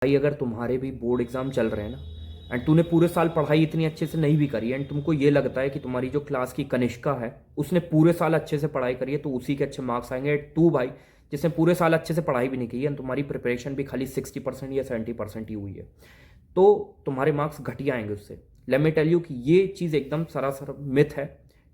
भाई अगर तुम्हारे भी बोर्ड एग्जाम चल रहे हैं ना एंड तूने पूरे साल पढ़ाई इतनी अच्छे से नहीं भी करी एंड तुमको ये लगता है कि तुम्हारी जो क्लास की कनिष्का है उसने पूरे साल अच्छे से पढ़ाई करी है तो उसी के अच्छे मार्क्स आएंगे। तू भाई जिसने पूरे साल अच्छे से पढ़ाई भी नहीं की है तुम्हारी प्रिपरेशन भी खाली 60% या 70% ही हुई है तो तुम्हारे मार्क्स घटिया आएंगे उससे। लेट मी टेल यू कि ये चीज़ एकदम सरासर मिथ है।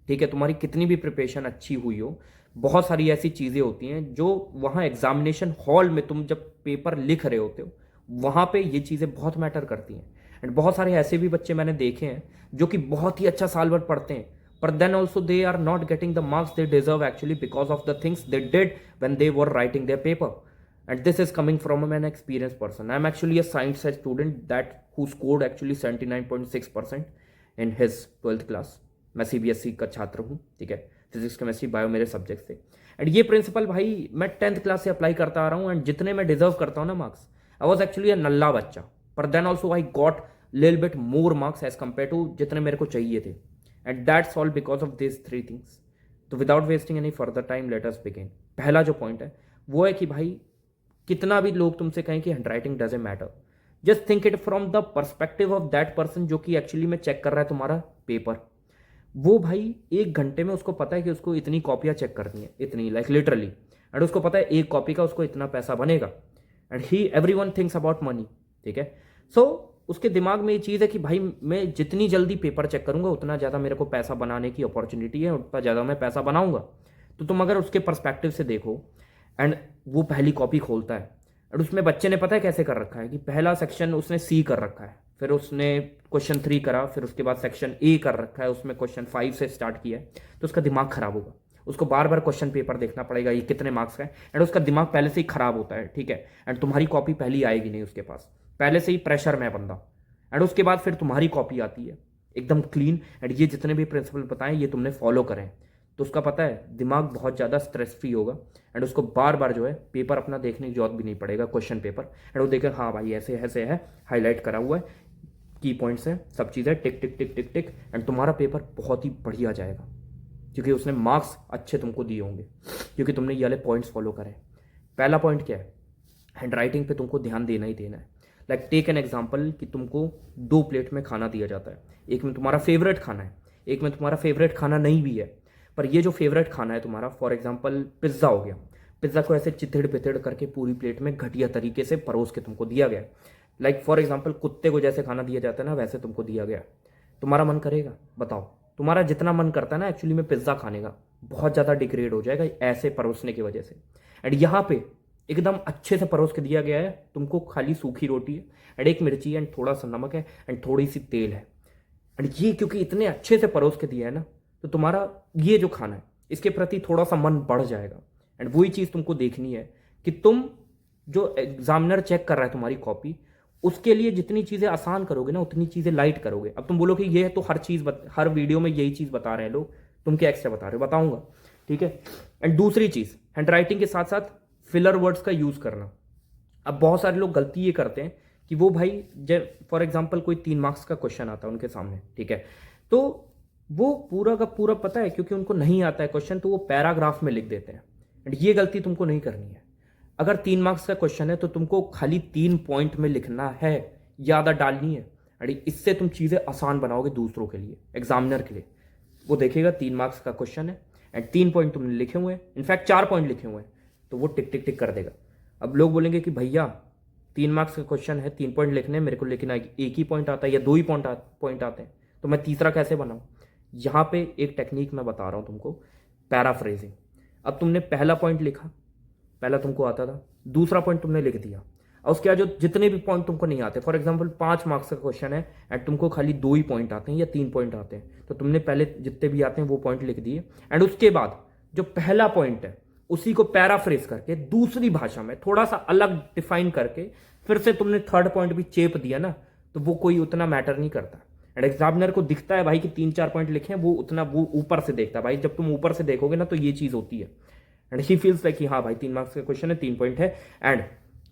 ठीक है, तुम्हारी कितनी भी प्रिपरेशन अच्छी हुई हो, बहुत सारी ऐसी चीज़ें होती हैं जो वहाँ एग्जामिनेशन हॉल में तुम जब पेपर लिख रहे होते हो वहाँ पे ये चीज़ें बहुत मैटर करती हैं। एंड बहुत सारे ऐसे भी बच्चे मैंने देखे हैं जो कि बहुत ही अच्छा साल भर पढ़ते हैं पर then also they are not getting the marks they deserve actually because of the things they did when they were writing their paper. And this is coming from an experienced person. I'm actually a science student that who scored actually 79.6% in his 12th class. मैं CBSE का छात्र हूँ, ठीक है। Physics chemistry bio मेरे subject थे and ये principal भाई मैं 10th क्लास से अप्लाई करता आ रहा हूँ एंड जितने मैं डिजर्व करता हूँ ना marks, I was actually a नल्ला बच्चा पर then also I got lil bit more marks as compare to जितने मेरे को चाहिए थे and that's all because of this three things. तो without wasting any further time let us begin. पहला जो पॉइंट है वो है कि भाई कितना भी लोग तुमसे कहें कि hand writing doesn't matter, just think it from the perspective of that person जो कि एक्चुअली में चेक कर रहा है तुम्हारा पेपर। वो भाई 1 घंटे में उसको पता है कि उसको इतनी कॉपियां चेक करनी है, इतनी लाइक लिटरली, एंड उसको पता है एक कॉपी का उसको इतना पैसा बनेगा and he every one thinks about money. ठीक है, सो उसके दिमाग में ये चीज़ है कि भाई मैं जितनी जल्दी पेपर चेक करूंगा उतना ज़्यादा मेरे को पैसा बनाने की अपॉर्चुनिटी है, उतना ज़्यादा मैं पैसा बनाऊंगा। तो तुम अगर उसके पर्सपेक्टिव से देखो एंड वो पहली कॉपी खोलता है और उसमें बच्चे ने पता है कैसे कर रखा है कि पहला सेक्शन उसने सी कर रखा है, फिर उसने क्वेश्चन 3 करा, फिर उसके बाद सेक्शन ए कर रखा है, उसमें क्वेश्चन 5 से स्टार्ट किया है। तो उसका दिमाग खराब होगा, उसको बार बार क्वेश्चन पेपर देखना पड़ेगा ये कितने मार्क्स का है एंड उसका दिमाग पहले से ही खराब होता है। ठीक है, एंड तुम्हारी कॉपी पहली आएगी नहीं, उसके पास पहले से ही प्रेशर में बंदा एंड उसके बाद फिर तुम्हारी कॉपी आती है एकदम क्लीन एंड ये जितने भी प्रिंसिपल बताएं ये तुमने फॉलो करें तो उसका पता है दिमाग बहुत ज़्यादा स्ट्रेस फ्री होगा एंड उसको बार बार जो है पेपर अपना देखने की जरूरत भी नहीं पड़ेगा, क्वेश्चन पेपर, एंड वो देखेगा हाँ भाई ऐसे ऐसे है, हाईलाइट करा हुआ है, की पॉइंट्स है, सब चीज़ें टिक टिक टिक टिक टिक एंड तुम्हारा पेपर बहुत ही बढ़िया जाएगा क्योंकि उसने मार्क्स अच्छे तुमको दिए होंगे क्योंकि तुमने ये वाले पॉइंट्स फॉलो करे। पहला पॉइंट क्या है, हैंड राइटिंग पे तुमको ध्यान देना ही देना है। लाइक टेक एन एग्जाम्पल कि तुमको 2 प्लेट में खाना दिया जाता है, एक में तुम्हारा फेवरेट खाना है, एक में तुम्हारा फेवरेट खाना नहीं भी है, पर ये जो फेवरेट खाना है तुम्हारा फॉर एग्जाम्पल पिज्ज़ा हो गया, पिज्ज़ा को ऐसे चिथड़ पिथड़ करके पूरी प्लेट में घटिया तरीके से परोस के तुमको दिया गया। लाइक फॉर एग्जाम्पल कुत्ते को जैसे खाना दिया जाता है ना वैसे तुमको दिया गया। तुम्हारा मन करेगा बताओ? तुम्हारा जितना मन करता है ना एक्चुअली में पिज्ज़ा खाने का बहुत ज़्यादा डिग्रेड हो जाएगा ऐसे परोसने की वजह से। एंड यहाँ पे एकदम अच्छे से परोस के दिया गया है, तुमको खाली सूखी रोटी है एंड एक मिर्ची एंड थोड़ा सा नमक है एंड थोड़ी सी तेल है एंड ये क्योंकि इतने अच्छे से परोस के दिया है ना तो तुम्हारा ये जो खाना है इसके प्रति थोड़ा सा मन बढ़ जाएगा। एंड वही चीज़ तुमको देखनी है कि तुम जो एग्जामिनर चेक कर रहा है तुम्हारी कॉपी उसके लिए जितनी चीज़ें आसान करोगे ना उतनी चीज़ें लाइट करोगे। अब तुम बोलो कि ये तो हर चीज़ हर वीडियो में यही चीज़ बता रहे हैं लोग, तुम क्या एक्स्ट्रा बता रहे हो, बताऊंगा। ठीक है, एंड दूसरी चीज़ हैंड राइटिंग के साथ साथ फिलर वर्ड्स का यूज़ करना। अब बहुत सारे लोग गलती ये करते हैं कि वो भाई जब फॉर एग्जाम्पल कोई 3 मार्क्स का क्वेश्चन आता है उनके सामने, ठीक है, तो वो पूरा का पूरा पता है क्योंकि उनको नहीं आता है क्वेश्चन तो वो पैराग्राफ में लिख देते हैं एंड ये गलती तुमको नहीं करनी है। अगर 3 मार्क्स का क्वेश्चन है तो तुमको खाली 3 पॉइंट में लिखना है, ज़्यादा डालनी है एंड इससे तुम चीज़ें आसान बनाओगे दूसरों के लिए, एग्जामिनर के लिए। वो देखेगा 3 मार्क्स का क्वेश्चन है एंड 3 पॉइंट तुमने लिखे हुए हैं, इनफैक्ट 4 पॉइंट लिखे हुए हैं, तो वो टिक टिक टिक कर देगा। अब लोग बोलेंगे कि भैया 3 मार्क्स का क्वेश्चन है, 3 पॉइंट लिखने मेरे को, लेकिन एक ही पॉइंट आता है या 2 ही पॉइंट आते हैं तो मैं तीसरा कैसे बनाऊँ? यहाँ पे एक टेक्निक मैं बता रहा हूँ तुमको, पैराफ्रेजिंग। अब तुमने पहला पॉइंट लिखा, पहला तुमको आता था, दूसरा पॉइंट तुमने लिख दिया और उसके बाद जो जितने भी पॉइंट तुमको नहीं आते, फॉर एग्जांपल 5 मार्क्स का क्वेश्चन है एंड तुमको खाली 2 ही पॉइंट आते हैं या 3 पॉइंट आते हैं, तो तुमने पहले जितने भी आते हैं वो पॉइंट लिख दिए एंड उसके बाद जो पहला पॉइंट है उसी को पैराफ्रेज करके दूसरी भाषा में थोड़ा सा अलग डिफाइन करके फिर से तुमने 3rd पॉइंट भी चेप दिया ना, तो वो कोई उतना मैटर नहीं करता। एंड एग्जामिनर को दिखता है भाई कि 3-4 पॉइंट लिखे हैं, वो उतना वो ऊपर से देखता है भाई, जब तुम ऊपर से देखोगे ना तो ये चीज़ होती है एंड ही फील्स लाइक कि हाँ भाई 3 मार्क्स का क्वेश्चन है, 3 पॉइंट है। एंड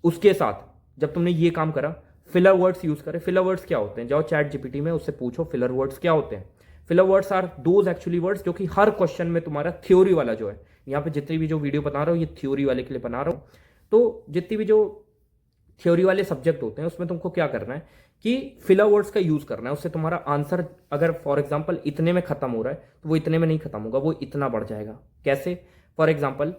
उसके साथ जब तुमने ये काम करा, फिलर वर्ड्स यूज करे। फिलर वर्ड्स क्या होते हैं? जाओ चैट जीपीटी में उससे पूछो फिलर वर्ड्स क्या होते हैं। Filler words are those actually words जो कि हर क्वेश्चन में तुम्हारा थ्योरी वाला जो है, यहाँ पे जितनी भी जो वीडियो बना रहा हूँ ये थ्योरी वाले के लिए बना रहा हूँ, तो जितनी भी जो थ्योरी वाले सब्जेक्ट होते हैं उसमें तुमको क्या करना है कि फिलर वर्ड्स का यूज करना है, उससे तुम्हारा आंसर अगर फॉर एग्जांपल इतने में खत्म हो रहा है तो वो इतने में नहीं खत्म होगा, वो इतना बढ़ जाएगा। कैसे? फॉर एग्जांपल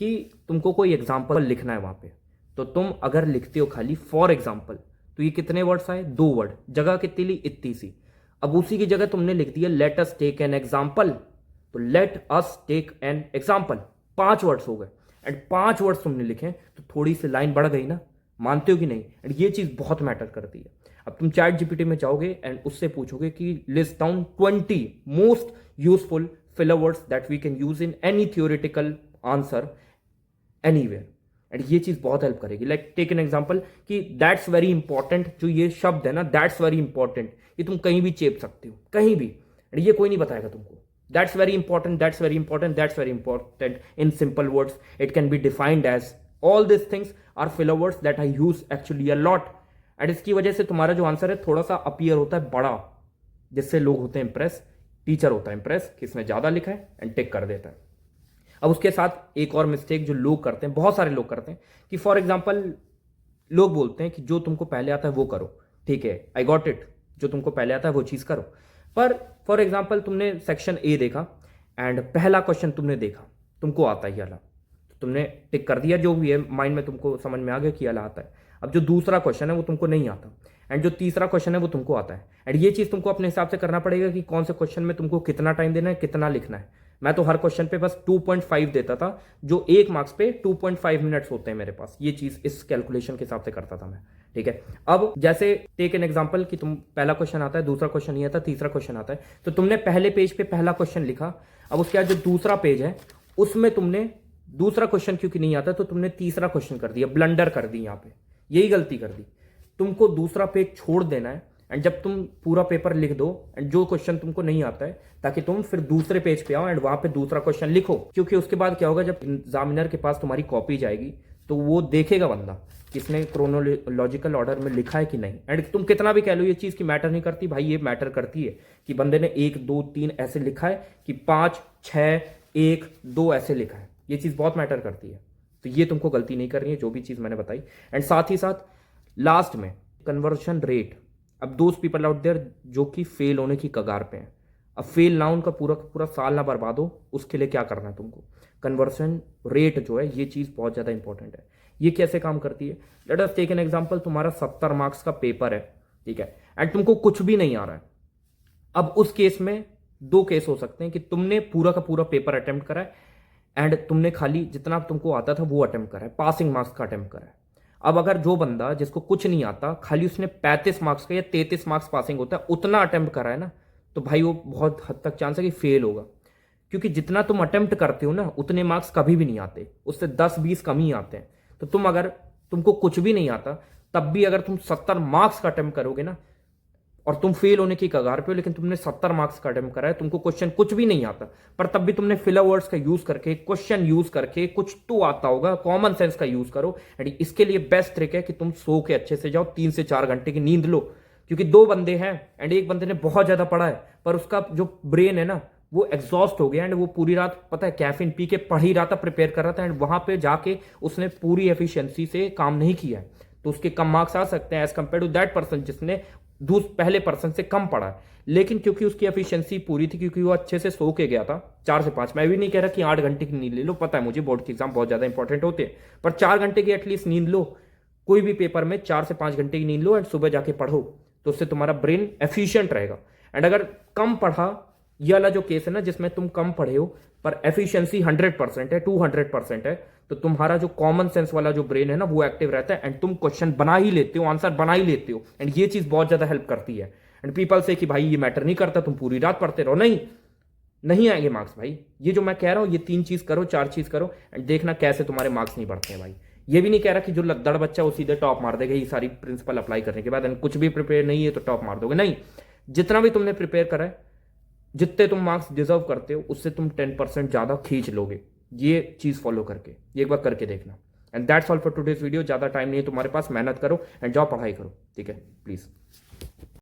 कि तुमको कोई एग्जांपल लिखना है वहां पे, तो तुम अगर लिखते हो खाली फॉर एग्जांपल, तो ये कितने वर्ड्स आए? 2 वर्ड, जगह कितनी ली? इतनी सी। अब उसी की जगह तुमने लिख दिया let us take an example, तो let us take an example, 5 words हो गए। एंड 5 वर्ड्स तुमने लिखे तो थोड़ी सी लाइन बढ़ गई ना, मानते हो कि नहीं? एंड ये चीज बहुत मैटर करती है। अब तुम चैट जीपीटी में जाओगे एंड उससे पूछोगे कि list down 20 most useful filler words that we can use in any theoretical answer anywhere, and ये चीज बहुत हेल्प करेगी। लाइक टेक एन एग्जांपल कि दैट्स वेरी इंपॉर्टेंट, जो ये शब्द है ना दैट्स वेरी इंपॉर्टेंट, ये तुम कहीं भी चेप सकते हो, कहीं भी, एंड ये कोई नहीं बताएगा तुमको। That's very important, that's very important, that's very important in simple words it can be defined as all this things are filler words that I use actually a lot, and इसकी वजह से तुम्हारा जो आंसर है थोड़ा सा appear होता है बड़ा, जिससे लोग होते हैं इंप्रेस, टीचर होता है इंप्रेस कि इसने ज्यादा लिखा है एंड टिक कर देता है। अब उसके साथ एक और मिस्टेक जो लोग करते हैं, बहुत सारे लोग करते हैं कि फॉर एग्जांपल लोग बोलते हैं कि जो तुमको पहले आता है वो करो, ठीक है, आई गॉट इट, जो तुमको पहले आता है वो चीज करो। पर फॉर एग्जांपल तुमने सेक्शन ए देखा एंड पहला क्वेश्चन तुमने देखा, तुमको आता है ये वाला, तो तुमने टिक कर दिया, जो भी है माइंड में तुमको समझ में आ गया कि ये वाला आता है। अब जो दूसरा क्वेश्चन है वो तुमको नहीं आता, एंड जो तीसरा क्वेश्चन है वो तुमको आता है, एंड ये चीज तुमको अपने हिसाब से करना पड़ेगा कि कौन से क्वेश्चन में तुमको कितना टाइम देना है, कितना लिखना है। मैं तो हर क्वेश्चन पे बस 2.5 देता था, जो 1 मार्क्स पे 2.5 मिनट्स होते हैं मेरे पास, ये चीज इस कैलकुलेशन के हिसाब से करता था मैं, ठीक है। अब जैसे टेक एन एग्जांपल कि तुम पहला क्वेश्चन आता है, दूसरा क्वेश्चन नहीं आता, तीसरा क्वेश्चन आता है, तो तुमने पहले पेज पे पहला क्वेश्चन लिखा, अब उसके बाद जो दूसरा पेज है उसमें तुमने दूसरा क्वेश्चन क्योंकि नहीं आता तो तुमने तीसरा क्वेश्चन कर दिया, ब्लंडर कर दी, यहां पे यही गलती कर दी। तुमको दूसरा पेज छोड़ देना है एंड जब तुम पूरा पेपर लिख दो एंड जो क्वेश्चन तुमको नहीं आता है, ताकि तुम फिर दूसरे पेज पे आओ एंड वहां पे दूसरा क्वेश्चन लिखो, क्योंकि उसके बाद क्या होगा, जब एग्जामिनर के पास तुम्हारी कॉपी जाएगी तो वो देखेगा बंदा किसने क्रोनोलॉजिकल ऑर्डर में लिखा है कि नहीं। एंड तुम कितना भी कह लो ये चीज की मैटर नहीं करती भाई, ये मैटर करती है कि बंदे ने 1 2 3 ऐसे लिखा है कि 5 6 1 2 ऐसे लिखा है, ये चीज बहुत मैटर करती है। तो ये तुमको गलती नहीं करनी है, जो भी चीज मैंने बताई। एंड साथ ही साथ लास्ट में कन्वर्शन रेट, अब दोस्त पीपल आउट देयर जो कि फेल होने की कगार पे हैं, अब फेल ना उनका पूरा पूरा साल ना बर्बाद हो, उसके लिए क्या करना है तुमको, कन्वर्शन रेट जो है ये चीज बहुत ज्यादा इंपॉर्टेंट है। ये कैसे काम करती है? Let us take an example, तुम्हारा 70 मार्क्स का पेपर है, ठीक है, एंड तुमको कुछ भी नहीं आ रहा है। अब उस केस में 2 केस हो सकते हैं कि तुमने पूरा का पूरा पेपर अटेम्प्ट करा है एंड तुमने खाली जितना तुमको आता था वो अटेम्प्ट करा है, पासिंग मार्क्स का अटेम्प्ट करा है। अब अगर जो बंदा जिसको कुछ नहीं आता, खाली उसने 35 मार्क्स का या 33 मार्क्स पासिंग होता है उतना अटेम्प्ट करा है ना, तो भाई वो बहुत हद तक चांस है कि फेल होगा, क्योंकि जितना तुम अटेम्प्ट करते हो ना उतने मार्क्स कभी भी नहीं आते, उससे 10-20 कम ही आते हैं। तो तुम अगर तुमको कुछ भी नहीं आता तब भी अगर तुम 70 मार्क्स का अटेम्प्ट करोगे ना और तुम फेल होने की कगार पे हो, लेकिन तुमने 70 मार्क्स का अटेम्प्ट करा है, तुमको क्वेश्चन कुछ भी नहीं आता, पर तब भी तुमने फिलर वर्ड्स का यूज करके, क्वेश्चन यूज करके, कुछ तो आता होगा, कॉमन सेंस का यूज करो। एंड इसके लिए बेस्ट ट्रिक है कि तुम सो के अच्छे से जाओ, 3 से 4 घंटे की नींद लो, क्योंकि 2 बंदे हैं एंड एक बंदे ने बहुत ज्यादा पढ़ा है पर उसका जो ब्रेन है ना वो एग्जॉस्ट हो गया एंड वो पूरी रात पता है कैफीन पी के पढ़ ही रहा था, प्रिपेयर कर रहा था, एंड वहां पे जाके उसने पूरी एफिशिएंसी से काम नहीं किया है, तो उसके कम मार्क्स आ सकते हैं as compare to that person जिसने पहले पर्सन से कम पढ़ा है। लेकिन क्योंकि उसकी एफिशिएंसी पूरी थी, क्योंकि वो अच्छे से सो के गया था 4 से 5, मैं भी नहीं कह रहा कि 8 घंटे की नींद ले लो, पता है मुझे बोर्ड के एग्जाम बहुत ज्यादा इंपॉर्टेंट होते हैं, पर 4 घंटे की एटलीस्ट नींद लो, कोई भी पेपर में 4 से 5 घंटे की नींद लो एंड सुबह जाके पढ़ो, तो उससे तुम्हारा ब्रेन एफिशिएंट रहेगा। एंड अगर कम पढ़ा, ये वाला जो केस है ना जिसमें तुम कम पढ़े हो पर एफिशिएंसी 100% है, 200% है, तो तुम्हारा जो कॉमन सेंस वाला जो ब्रेन है ना वो एक्टिव रहता है एंड तुम क्वेश्चन बना ही लेते हो, आंसर बना ही लेते हो, एंड ये चीज बहुत ज्यादा हेल्प करती है। एंड पीपल से कि भाई ये मैटर नहीं करता, तुम पूरी रात पढ़ते रहो, नहीं आएंगे मार्क्स भाई। ये जो मैं कह रहा हूं ये 3 चीज करो, 4 चीज करो एंड देखना कैसे तुम्हारे मार्क्स नहीं बढ़ते हैं भाई। ये भी नहीं कह रहा कि जो लद्दड़ बच्चा वो सीधे टॉप मार देगा ये सारी प्रिंसिपल अप्लाई करने के बाद, एंड कुछ भी प्रिपेयर नहीं है तो टॉप मार दोगे, नहीं, जितना भी तुमने प्रिपेयर करा है, जितने तुम मार्क्स डिजर्व करते हो उससे तुम 10% ज्यादा खींच लोगे, ये चीज फॉलो करके, ये एक बार करके देखना। And that's all for today's video. ज्यादा टाइम नहीं है तुम्हारे पास, मेहनत करो एंड जाओ पढ़ाई करो, ठीक है, प्लीज।